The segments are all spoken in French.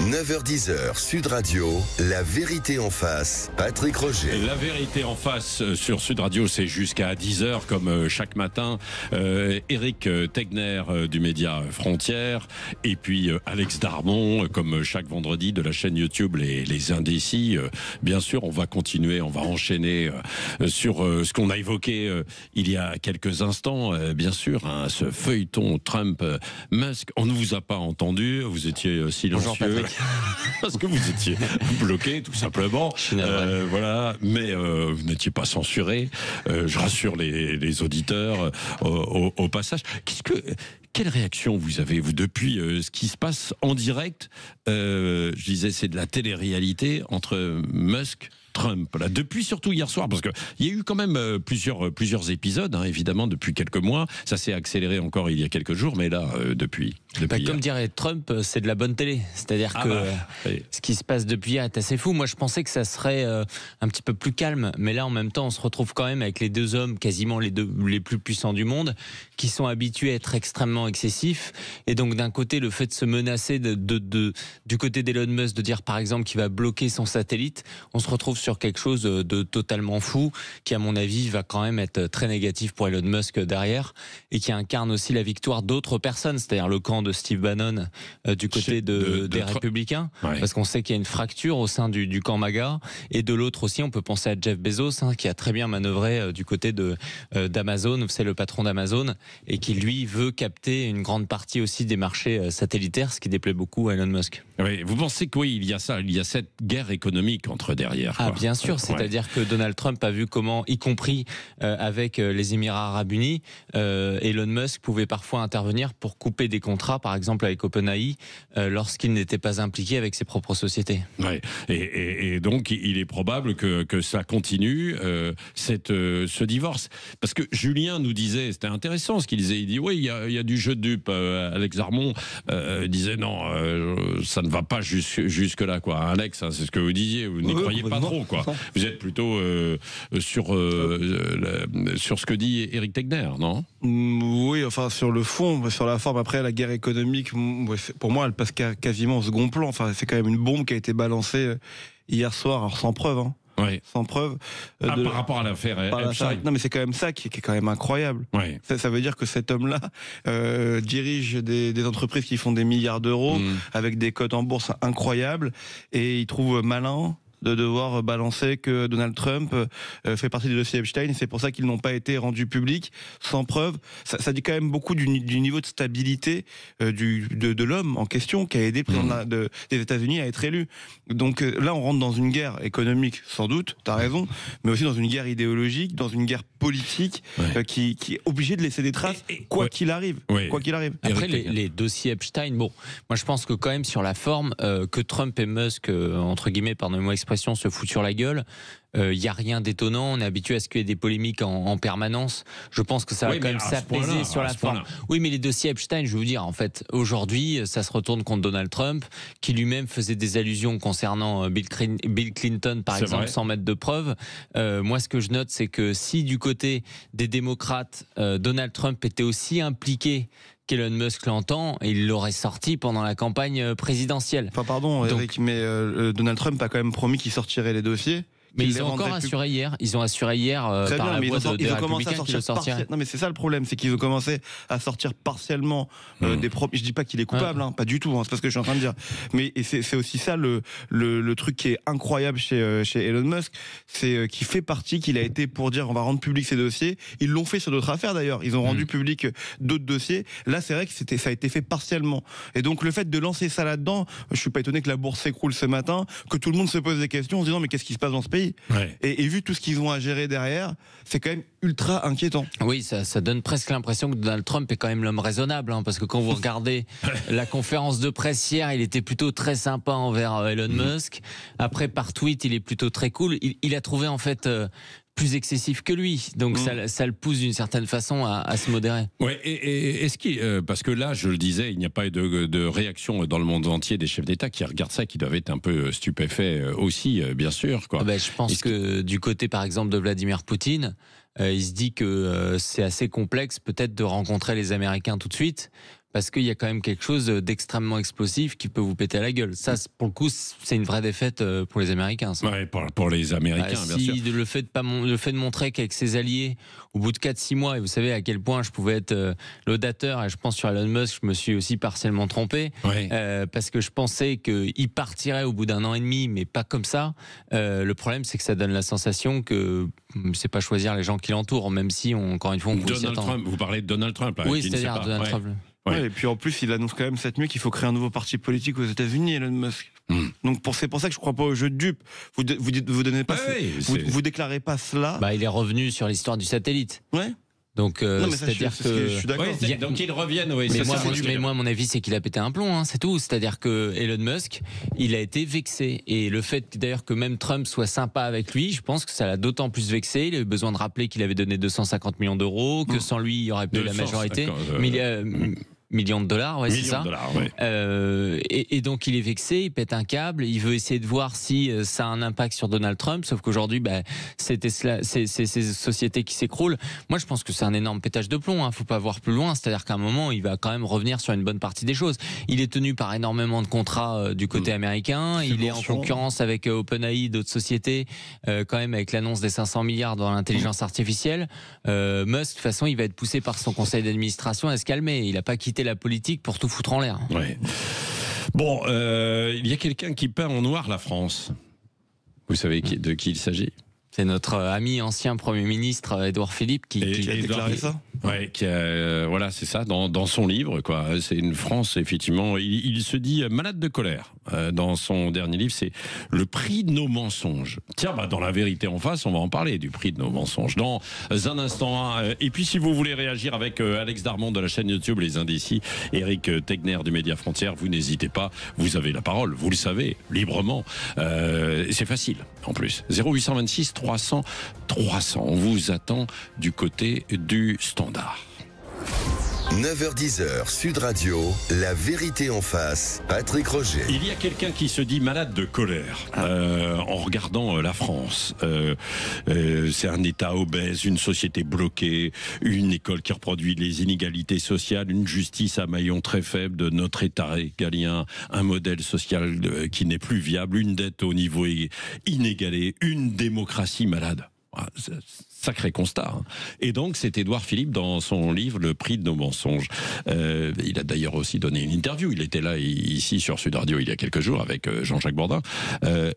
9h-10h, Sud Radio, la vérité en face, Patrick Roger. La vérité en face sur Sud Radio, c'est jusqu'à 10h comme chaque matin. Éric Tegner du média Frontières et puis Alex Darmon comme chaque vendredi de la chaîne YouTube Les Indécis. Bien sûr, on va continuer, on va enchaîner sur ce qu'on a évoqué il y a quelques instants. Bien sûr, ce feuilleton Trump-Musk. On ne vous a pas entendu, vous étiez silencieux. Parce que vous étiez bloqué, tout simplement. Voilà, mais vous n'étiez pas censuré. Je rassure les auditeurs au passage. Quelle réaction vous avez, vous, depuis ce qui se passe en direct? Je disais, c'est de la télé-réalité entre Musk, Trump, là, depuis surtout hier soir, parce qu'il y a eu quand même plusieurs épisodes, hein, évidemment, depuis quelques mois. Ça s'est accéléré encore il y a quelques jours, mais là, depuis comme dirait Trump, c'est de la bonne télé. C'est-à-dire que ce qui se passe depuis hier est assez fou. Moi, je pensais que ça serait un petit peu plus calme, mais là, en même temps, on se retrouve quand même avec les deux hommes, quasiment les plus puissants du monde, qui sont habitués à être extrêmement excessifs. Et donc, d'un côté, le fait de se menacer du côté d'Elon Musk, de dire, par exemple, qu'il va bloquer son satellite, on se retrouve sur quelque chose de totalement fou, qui, à mon avis, va quand même être très négatif pour Elon Musk derrière, et qui incarne aussi la victoire d'autres personnes, c'est-à-dire le camp de Steve Bannon du côté des Républicains, parce qu'on sait qu'il y a une fracture au sein du camp MAGA, et de l'autre aussi, on peut penser à Jeff Bezos, qui a très bien manœuvré du côté d'Amazon, c'est le patron d'Amazon, et qui, lui, veut capter une grande partie aussi des marchés satellitaires, ce qui déplaît beaucoup à Elon Musk. Oui, vous pensez que il y a cette guerre économique entre derrière, quoi. Bien sûr, c'est-à-dire que Donald Trump a vu comment, y compris avec les Émirats Arabes Unis, Elon Musk pouvait parfois intervenir pour couper des contrats, par exemple avec OpenAI, lorsqu'il n'était pas impliqué avec ses propres sociétés. Ouais. Et donc, il est probable que ça continue, ce divorce. Parce que Julien nous disait, c'était intéressant ce qu'il disait, il dit, oui, il y a du jeu de dupe. Alex Darmon disait, non, ça ne va pas jusque-là, quoi. Alex, hein, c'est ce que vous disiez, vous n'y croyez pas trop, quoi. Vous êtes plutôt sur ce que dit Éric Tegner, non? Oui, enfin, sur le fond, sur la forme, après, la guerre économique, pour moi, elle passe quasiment au second plan. Enfin, c'est quand même une bombe qui a été balancée hier soir, alors sans preuve, hein. Oui. Sans preuve. Par rapport à l'affaire Epstein. Non, mais c'est quand même ça qui est quand même incroyable. Oui. Ça veut dire que cet homme-là dirige des entreprises qui font des milliards d'euros avec des cotes en bourse incroyables, et il trouve malin de devoir balancer que Donald Trump fait partie du dossier Epstein, et c'est pour ça qu'ils n'ont pas été rendus publics sans preuve. Ça dit quand même beaucoup du niveau de stabilité de l'homme en question, qui a aidé le président des États-Unis à être élu. Donc là, on rentre dans une guerre économique, sans doute, t'as raison, mais aussi dans une guerre idéologique, dans une guerre politique qui est obligée de laisser des traces, quoi qu'il arrive. Quoi qu'il arrive. Après, les dossiers Epstein, bon, moi je pense que quand même sur la forme, que Trump et Musk, entre guillemets, pardonnez-moi l'expression, se foutent sur la gueule. Il n'y a rien d'étonnant, on est habitué à ce qu'il y ait des polémiques en permanence. Je pense que ça va quand même s'apaiser sur la forme. Oui, mais les dossiers Epstein, je veux vous dire, en fait, aujourd'hui, ça se retourne contre Donald Trump, qui lui-même faisait des allusions concernant Bill Clinton, par exemple, sans mettre de preuves. Moi, ce que je note, c'est que si du côté des démocrates, Donald Trump était aussi impliqué qu'Elon Musk l'entend, il l'aurait sorti pendant la campagne présidentielle. Enfin, pardon, Eric, mais Donald Trump a quand même promis qu'il sortirait les dossiers. Mais ils ont encore assuré hier. Ils ont assuré hier par la voix des Républicains qu'ils le sortiraient. Non, mais c'est ça le problème, c'est qu'ils ont commencé à sortir partiellement des propres. Je dis pas qu'il est coupable, pas du tout. C'est pas ce que je suis en train de dire. Mais c'est aussi ça le truc qui est incroyable chez Elon Musk, c'est qu'il fait partie, qu'il a été pour dire on va rendre public ces dossiers. Ils l'ont fait sur d'autres affaires d'ailleurs. Ils ont rendu public d'autres dossiers. Là, c'est vrai que ça a été fait partiellement. Et donc le fait de lancer ça là-dedans, je suis pas étonné que la bourse s'écroule ce matin, que tout le monde se pose des questions en se disant mais qu'est-ce qui se passe dans ce pays? Et vu tout ce qu'ils ont à gérer derrière, c'est quand même ultra inquiétant. Oui, ça donne presque l'impression que Donald Trump est quand même l'homme raisonnable, parce que quand vous regardez la conférence de presse hier, il était plutôt très sympa envers Elon Musk. Après, par tweet, il est plutôt très cool. Il a trouvé en fait plus excessif que lui, donc ça le pousse d'une certaine façon à se modérer. Ouais, et est-ce qu'il, parce que là, je le disais, il n'y a pas eu de réaction dans le monde entier des chefs d'État qui regardent ça, qui doivent être un peu stupéfaits aussi, bien sûr, quoi. Je pense que du côté, par exemple, de Vladimir Poutine, il se dit que c'est assez complexe peut-être de rencontrer les Américains tout de suite, parce qu'il y a quand même quelque chose d'extrêmement explosif qui peut vous péter à la gueule. Ça, pour le coup, c'est une vraie défaite pour les Américains. Ouais, pour les Américains, bien sûr. Le fait de montrer qu'avec ses alliés, au bout de 4-6 mois, et vous savez à quel point je pouvais être l'audateur, et je pense sur Elon Musk, je me suis aussi partiellement trompé, parce que je pensais qu'il partirait au bout d'1 an et demi, mais pas comme ça. Le problème, c'est que ça donne la sensation que c'est pas choisir les gens qui l'entourent, même si, encore une fois, on peut s'y attendre. Trump, vous parlez de Donald Trump, là, oui, c'est-à-dire Donald Trump. Ouais, et puis en plus, il annonce quand même cette nuit qu'il faut créer un nouveau parti politique aux États-Unis, Elon Musk. Donc c'est pour ça que je crois pas au jeu de dupes. Vous donnez pas, vous déclarez pas cela. Il est revenu sur l'histoire du satellite. Ouais. Donc c'est-à-dire que je suis d'accord. Donc ils reviennent. Mais moi, mon avis, c'est qu'il a pété un plomb. C'est tout. C'est-à-dire que Elon Musk, il a été vexé. Et le fait d'ailleurs que même Trump soit sympa avec lui, je pense que ça l'a d'autant plus vexé. Il a eu besoin de rappeler qu'il avait donné 250 millions d'euros, que sans lui, il y aurait pas eu la majorité. Millions de dollars, ouais, c'est ça. Et donc il est vexé, il pète un câble, il veut essayer de voir si ça a un impact sur Donald Trump, sauf qu'aujourd'hui, c'est ces sociétés qui s'écroulent. Moi, je pense que c'est un énorme pétage de plomb. Faut pas voir plus loin. C'est-à-dire qu'à un moment, il va quand même revenir sur une bonne partie des choses. Il est tenu par énormément de contrats du côté américain. Il est en concurrence avec OpenAI, d'autres sociétés, quand même avec l'annonce des 500 milliards dans l'intelligence artificielle. Musk, de toute façon, il va être poussé par son conseil d'administration à se calmer. Il n'a pas quitté la politique pour tout foutre en l'air. Ouais. Bon, il y a quelqu'un qui peint en noir la France. Vous savez de qui il s'agit? C'est notre ami ancien Premier ministre Édouard Philippe qui a déclaré ça. Ouais, voilà, c'est ça, dans son livre, quoi. C'est une France, effectivement. Il se dit malade de colère. Dans son dernier livre, c'est le prix de nos mensonges. Tiens, dans la vérité en face, on va en parler du prix de nos mensonges dans un instant. Et puis, si vous voulez réagir avec Alex Darmon de la chaîne YouTube Les Indécis, Éric Tegner du Média Frontière, vous n'hésitez pas. Vous avez la parole, vous le savez, librement. C'est facile, en plus. 0826 300 300. On vous attend du côté du standard. 9h-10h, Sud Radio, la vérité en face, Patrick Roger. Il y a quelqu'un qui se dit malade de colère en regardant la France. C'est un État obèse, une société bloquée, une école qui reproduit les inégalités sociales, une justice à maillon très faible de notre État régalien, un modèle social qui n'est plus viable, une dette au niveau inégalé, une démocratie malade. Sacré constat. Et donc, c'est Édouard Philippe dans son livre Le prix de nos mensonges. Il a d'ailleurs aussi donné une interview. Il était là ici sur Sud Radio il y a quelques jours avec Jean-Jacques Bourdin.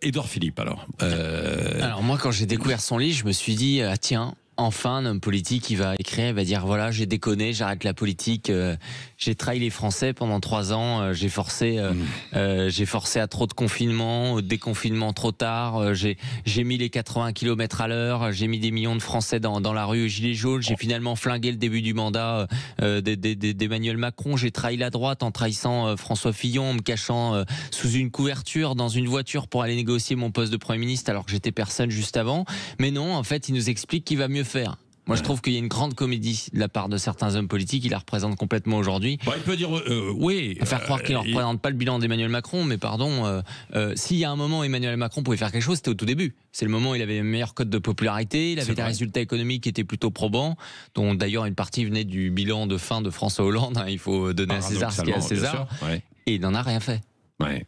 Édouard Philippe, alors. Alors moi, quand j'ai découvert son livre, je me suis dit tiens. Enfin, un homme politique, il va écrire, il va dire voilà, j'ai déconné, j'arrête la politique, j'ai trahi les Français pendant 3 ans, j'ai forcé à trop de confinement, déconfinement trop tard, j'ai mis les 80 km à l'heure, j'ai mis des millions de Français dans la rue aux gilets jaunes, j'ai finalement flingué le début du mandat d'Emmanuel Macron, j'ai trahi la droite en trahissant François Fillon, en me cachant sous une couverture dans une voiture pour aller négocier mon poste de Premier ministre alors que j'étais personne juste avant. Mais non, en fait, il nous explique qu'il va mieux faire. Moi, je trouve qu'il y a une grande comédie de la part de certains hommes politiques. Il la représente complètement aujourd'hui. Il peut dire oui. Faire croire qu'il ne représente pas le bilan d'Emmanuel Macron, mais pardon, s'il y a un moment où Emmanuel Macron pouvait faire quelque chose, c'était au tout début. C'est le moment où il avait le meilleur code de popularité, il avait des résultats économiques qui étaient plutôt probants, dont d'ailleurs une partie venait du bilan de fin de François Hollande. Il faut donner à César ce qu'il y a à César. Et il n'en a rien fait.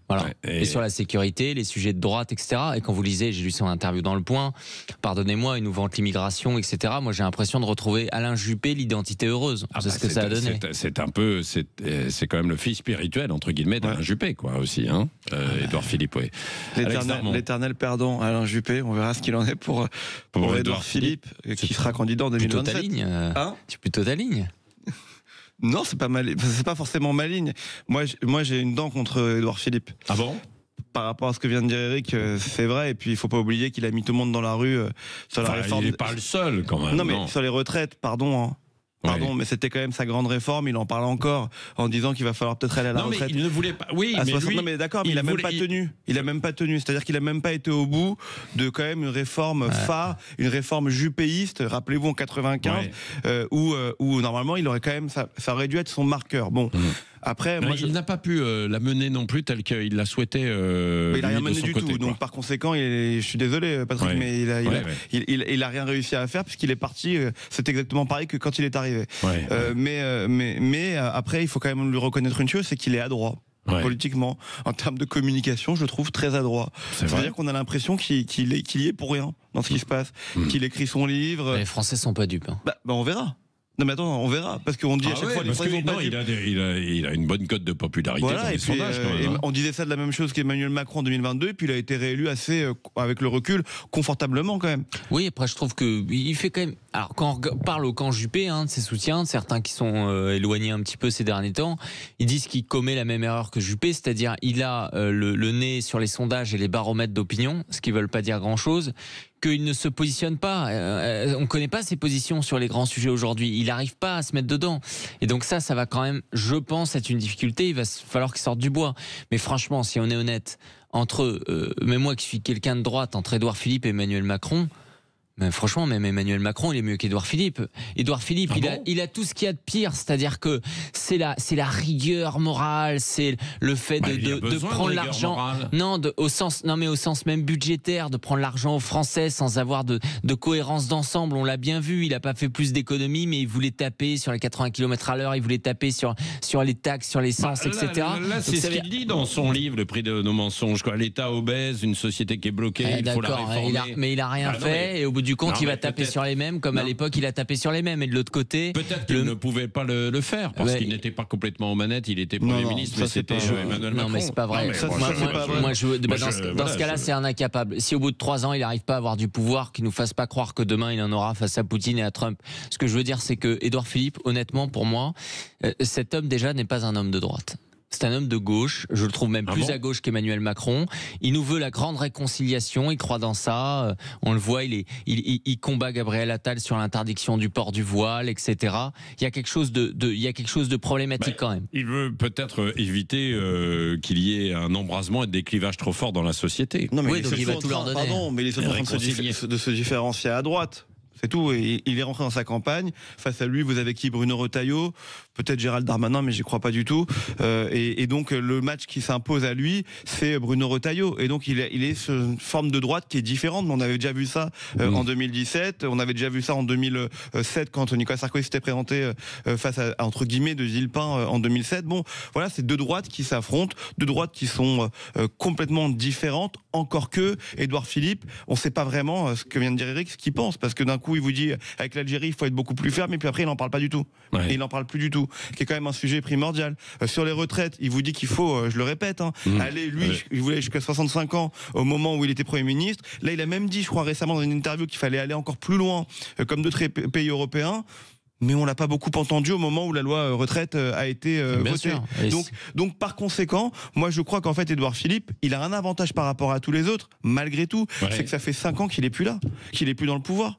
Voilà. Et sur la sécurité, les sujets de droite, etc. Et quand vous lisez, j'ai lu son interview dans Le Point, pardonnez-moi, il nous vante l'immigration, etc. Moi, j'ai l'impression de retrouver Alain Juppé, l'identité heureuse. C'est ce que ça a donné. C'est quand même le fils spirituel, entre guillemets, d'Alain Juppé, quoi, aussi, Édouard Philippe, oui. L'éternel perdant, Alain Juppé, on verra ce qu'il en est pour Édouard Philippe, qui sera candidat en 2027. C'est plutôt ta ligne. Non, c'est pas forcément ma ligne. Moi, j'ai une dent contre Édouard Philippe. Ah bon? Par rapport à ce que vient de dire Eric, c'est vrai. Et puis, il faut pas oublier qu'il a mis tout le monde dans la rue sur la réforme. Il n'est pas le seul, quand même. Non, mais sur les retraites, pardon. Pardon, mais c'était quand même sa grande réforme. Il en parle encore en disant qu'il va falloir peut-être aller à la retraite. Mais il ne voulait pas. Oui, mais 60... lui, non, mais d'accord, mais il a même pas tenu. Il a même pas tenu. C'est-à-dire qu'il a même pas été au bout de quand même une réforme phare, une réforme juppéiste. Rappelez-vous en 95, où normalement il aurait quand même, ça aurait dû être son marqueur. Bon, Après, il n'a pas pu la mener non plus telle qu'il la souhaitait. Il n'a rien mené du côté, tout. Donc par conséquent, je suis désolé, Patrick, mais il a rien réussi à faire puisqu'il est parti. C'est exactement pareil que quand il est arrivé. Mais après, il faut quand même lui reconnaître une chose, c'est qu'il est adroit. Politiquement, en termes de communication, je le trouve très adroit. C'est-à-dire qu'on a l'impression qu'il y est pour rien dans ce qui se passe, qu'il écrit son livre. Les Français sont pas dupes. Bah, on verra. Non mais attends, on verra, parce qu'on dit à chaque fois les Français sont pas dupes. Il a une bonne cote de popularité dans les sondages. On disait ça de la même chose qu'Emmanuel Macron en 2022, et puis il a été réélu assez, avec le recul, confortablement quand même. Oui, après je trouve qu'il fait quand même... Alors quand on parle au camp Juppé, de ses soutiens, certains qui sont éloignés un petit peu ces derniers temps, ils disent qu'il commet la même erreur que Juppé, c'est-à-dire il a le nez sur les sondages et les baromètres d'opinion, ce qui ne veut pas dire grand-chose, qu'il ne se positionne pas. On ne connaît pas ses positions sur les grands sujets aujourd'hui. Il n'arrive pas à se mettre dedans. Et donc ça va quand même, je pense, être une difficulté. Il va falloir qu'il sorte du bois. Mais franchement, si on est honnête, même moi qui suis quelqu'un de droite, entre Édouard Philippe et Emmanuel Macron... Mais franchement, même Emmanuel Macron, il est mieux qu'Édouard Philippe. Édouard Philippe, il a tout ce qu'il y a de pire, c'est-à-dire que c'est la rigueur morale, c'est le fait de prendre l'argent, au sens même budgétaire, de prendre l'argent aux Français sans avoir de cohérence d'ensemble. On l'a bien vu, il n'a pas fait plus d'économies, mais il voulait taper sur les 80 km/h, il voulait taper sur les taxes, sur l'essence, etc. Là, c'est ce qu'il dit dans son livre, Le prix de nos mensonges. L'État obèse, une société qui est bloquée, il faut la réformer. Mais il a rien fait, et au bout du compte, il va taper sur les mêmes, comme à l'époque, il a tapé sur les mêmes. Et de l'autre côté... Peut-être qu'il ne pouvait pas le faire, parce qu'il n'était pas complètement aux manettes, il était Premier ministre, mais c'était Emmanuel Macron. Non, mais c'est pas vrai. Dans ce cas-là, c'est un incapable. Si au bout de 3 ans, il n'arrive pas à avoir du pouvoir, qu'il ne nous fasse pas croire que demain, il en aura face à Poutine et à Trump. Ce que je veux dire, c'est que Édouard Philippe, honnêtement, pour moi, cet homme, déjà, n'est pas un homme de droite. C'est un homme de gauche, je le trouve même plus à gauche qu'Emmanuel Macron. Il nous veut la grande réconciliation, il croit dans ça. On le voit, il combat Gabriel Attal sur l'interdiction du port du voile, etc. Il y a quelque chose de problématique quand même. Il veut peut-être éviter qu'il y ait un embrasement et des clivages trop forts dans la société. Non, mais donc il va tout leur donner. Pardon, mais il est en train de se différencier à droite. C'est tout, et il est rentré dans sa campagne. Face à lui, vous avez qui? Bruno Retailleau, peut-être Gérald Darmanin, mais j'y crois pas du tout. Et donc le match qui s'impose à lui, c'est Bruno Retailleau. Et donc il est sur une forme de droite qui est différente. On avait déjà vu ça en 2017, on avait déjà vu ça en 2007 quand Nicolas Sarkozy s'était présenté face à entre guillemets de Villepin en 2007. Bon, voilà, c'est deux droites qui s'affrontent, deux droites qui sont complètement différentes. Encore que Édouard Philippe, on ne sait pas vraiment ce que vient de dire Eric, ce qu'il pense, parce que d'un coup il vous dit avec l'Algérie il faut être beaucoup plus ferme, et puis après il n'en parle pas du tout. Et il n'en parle plus du tout, qui est quand même un sujet primordial. Sur les retraites, il vous dit qu'il faut, je le répète, aller, lui, il voulait jusqu'à 65 ans au moment où il était Premier ministre. Là il a même dit, je crois récemment dans une interview, qu'il fallait aller encore plus loin, comme d'autres pays européens. Mais on l'a pas beaucoup entendu au moment où la loi retraite a été votée. Donc par conséquent, moi je crois qu'en fait Édouard Philippe, il a un avantage par rapport à tous les autres, malgré tout, c'est que ça fait 5 ans qu'il est plus là, qu'il est plus dans le pouvoir.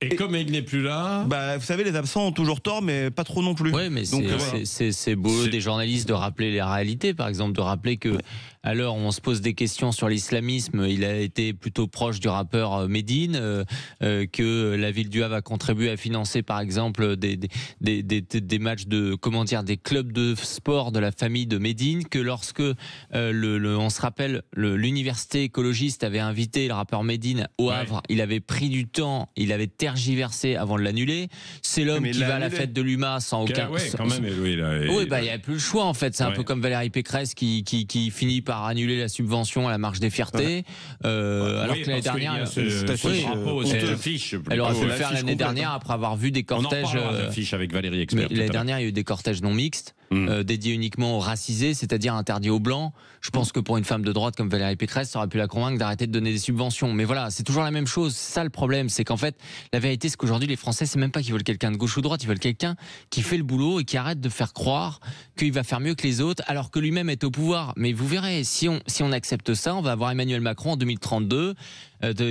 Et comme il n'est plus là... Vous savez, les absents ont toujours tort, mais pas trop non plus. Oui, mais c'est beau des journalistes de rappeler les réalités, par exemple, de rappeler que à l'heure où on se pose des questions sur l'islamisme, il a été plutôt proche du rappeur Médine, que la ville du Havre a contribué à financer, par exemple, des matchs des clubs de sport de la famille de Médine, que lorsque on se rappelle, l'université écologiste avait invité le rappeur Médine au Havre, il avait pris du temps, il avait tergiversé avant de l'annuler. C'est l'homme qui va à la fête de l'UMA sans aucun... il n'y a plus le choix en fait. C'est un peu comme Valérie Pécresse qui finit par annuler la subvention à la Marche des Fiertés. Alors que l'année dernière... Elle aurait pu le faire l'année dernière après avoir vu des cortèges... On en parlera d'affiche avec Valérie Expert. L'année dernière, il y a eu des cortèges non mixtes, dédiés uniquement aux racisés, c'est-à-dire interdits aux blancs. Je pense que pour une femme de droite comme Valérie Pécresse, ça aurait pu la convaincre d'arrêter de donner des subventions. Mais voilà, c'est toujours la même chose. C'est ça le problème, c'est qu'en fait, la vérité, c'est qu'aujourd'hui, les Français, c'est même pas qu'ils veulent quelqu'un de gauche ou de droite, ils veulent quelqu'un qui fait le boulot et qui arrête de faire croire qu'il va faire mieux que les autres, alors que lui-même est au pouvoir. Mais vous verrez, si on accepte ça, on va avoir Emmanuel Macron en 2032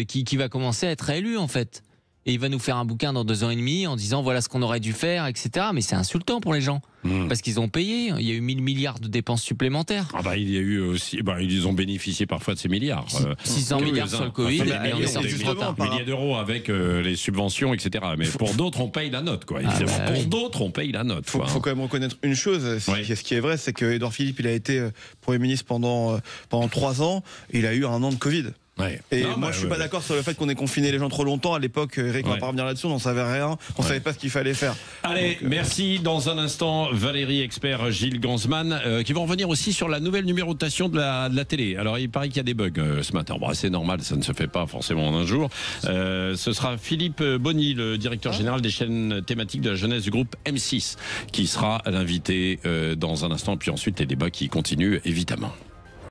qui va commencer à être réélu, en fait. et il va nous faire un bouquin dans 2 ans et demi en disant voilà ce qu'on aurait dû faire, etc. Mais c'est insultant pour les gens. Parce qu'ils ont payé, il y a eu 1000 milliards de dépenses supplémentaires. Il y a eu aussi, ils ont bénéficié parfois de ces milliards. 600 milliards sur le Covid, et on est sorti trop tard. Milliers d'euros avec les subventions, etc. Mais pour d'autres, on paye la note, quoi. Pour d'autres, on paye la note. Faut quand même reconnaître une chose, ce qui est vrai, c'est que Édouard Philippe, il a été Premier ministre pendant 3 ans, il a eu 1 an de Covid. Ouais. Et moi je suis pas d'accord sur le fait qu'on ait confiné les gens trop longtemps. À l'époque, Eric, on va pas revenir là-dessus, on n'en savait rien, on savait pas ce qu'il fallait faire. Allez, merci. Dans un instant, Valérie Expert, Gilles Gansman, qui vont revenir aussi sur la nouvelle numérotation de la télé. Alors il paraît qu'il y a des bugs ce matin. C'est normal, ça ne se fait pas forcément en un jour. Ce sera Philippe Bonny, le directeur général des chaînes thématiques de la jeunesse du groupe M6, qui sera l'invité dans un instant. Puis ensuite les débats qui continuent évidemment.